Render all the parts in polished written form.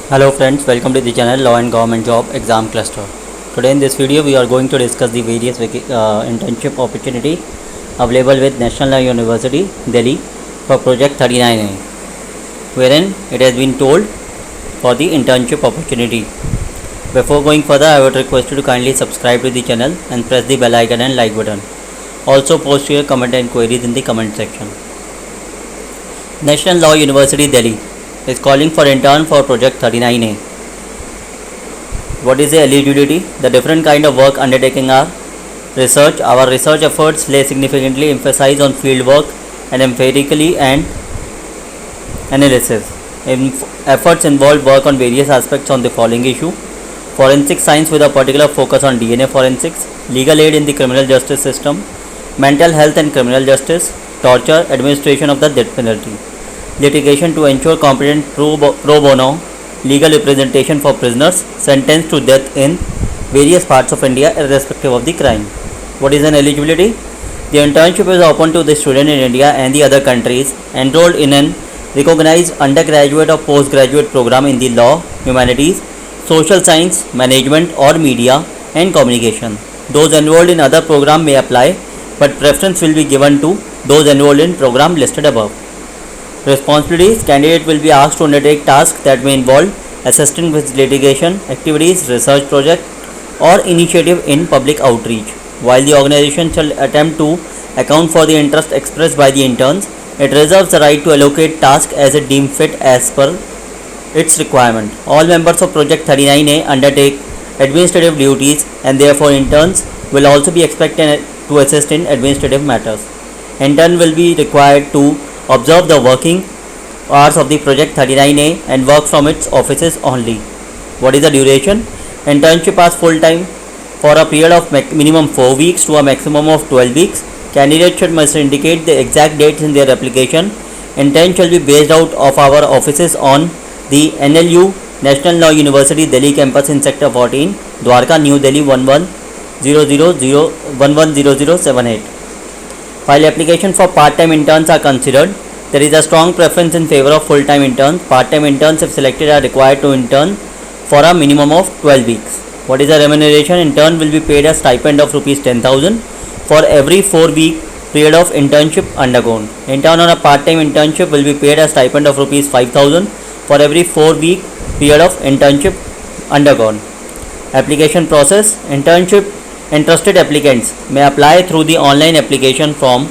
Hello friends, welcome to the channel Law and Government Job Exam Cluster. Today in this video we are going to discuss the various internship opportunity available with National Law University, Delhi for Project 39A, wherein it has been told for the internship opportunity. Before going further, I would request you to kindly subscribe to the channel and press the bell icon and like button. Also post your comment and queries in the comment section. National Law University, Delhi is calling for intern for Project 39A. What is the eligibility? The different kind of work undertaking are research. Our research efforts lay significantly emphasize on field work and empirically and analysis. Efforts involve work on various aspects on the following issue: forensic science with a particular focus on DNA forensics, legal aid in the criminal justice system, mental health and criminal justice, torture, administration of the death penalty, litigation to ensure competent pro bono legal representation for prisoners sentenced to death in various parts of India irrespective of the crime. What is an eligibility? The internship is open to the student in India and the other countries enrolled in an recognized undergraduate or postgraduate program in the law, humanities, social science, management or media and communication. Those enrolled in other program may apply, but preference will be given to those enrolled in program listed above. Responsibilities: candidate will be asked to undertake tasks that may involve assisting with litigation activities, research project or initiative in public outreach. While the organization shall attempt to account for the interest expressed by the interns, it reserves the right to allocate tasks as it deems fit as per its requirement. All members of Project 39A undertake administrative duties and therefore interns will also be expected to assist in administrative matters. Intern will be required to observe the working hours of the Project 39A and work from its offices only. What is the duration? Internship as full-time for a period of minimum 4 weeks to a maximum of 12 weeks. Candidates must indicate the exact dates in their application. Intern shall be based out of our offices on the NLU National Law University Delhi campus in Sector 14, Dwarka, New Delhi 110078. While application for part-time interns are considered, there is a strong preference in favor of full-time interns. Part-time interns, if selected, are required to intern for a minimum of 12 weeks. What is the remuneration? Intern will be paid a stipend of Rs 10,000 for every 4-week period of internship undergone. Intern on a part-time internship will be paid a stipend of Rs 5,000 for every 4-week period of internship undergone. Application process: interested applicants may apply through the online application form,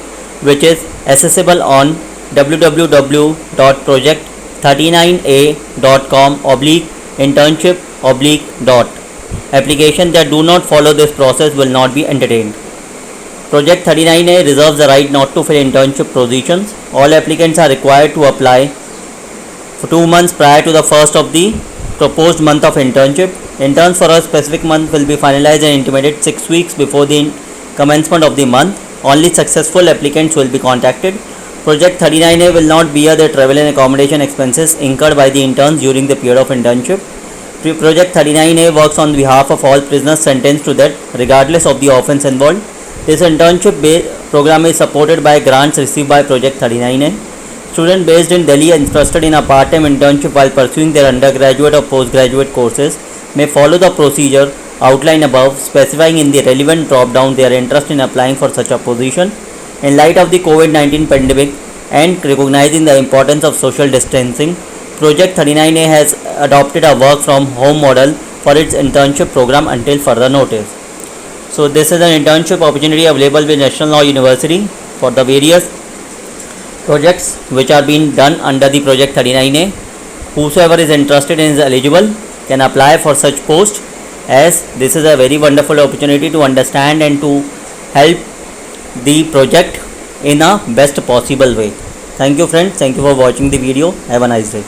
which is accessible on www.project39a.com/internship/dot. Applications that do not follow this process will not be entertained. Project 39A reserves the right not to fill internship positions. All applicants are required to apply for 2 months prior to the first of the proposed month of internship. Interns for a specific month will be finalized and intimated 6 weeks before the commencement of the month. Only successful applicants will be contacted. Project 39A will not bear the travel and accommodation expenses incurred by the interns during the period of internship. Project 39A works on behalf of all prisoners sentenced to death regardless of the offence involved. This internship program is supported by grants received by Project 39A. Students based in Delhi interested in a part-time internship while pursuing their undergraduate or postgraduate courses may follow the procedure outlined above, specifying in the relevant drop-down their interest in applying for such a position. In light of the COVID-19 pandemic and recognizing the importance of social distancing, Project 39A has adopted a work-from-home model for its internship program until further notice. So this is an internship opportunity available with National Law University for the various projects which are being done under the Project 39A. Whosoever is interested and is eligible can apply for such post, as this is a very wonderful opportunity to understand and to help the project in a best possible way. Thank you friends. Thank you for watching the video. Have a nice day.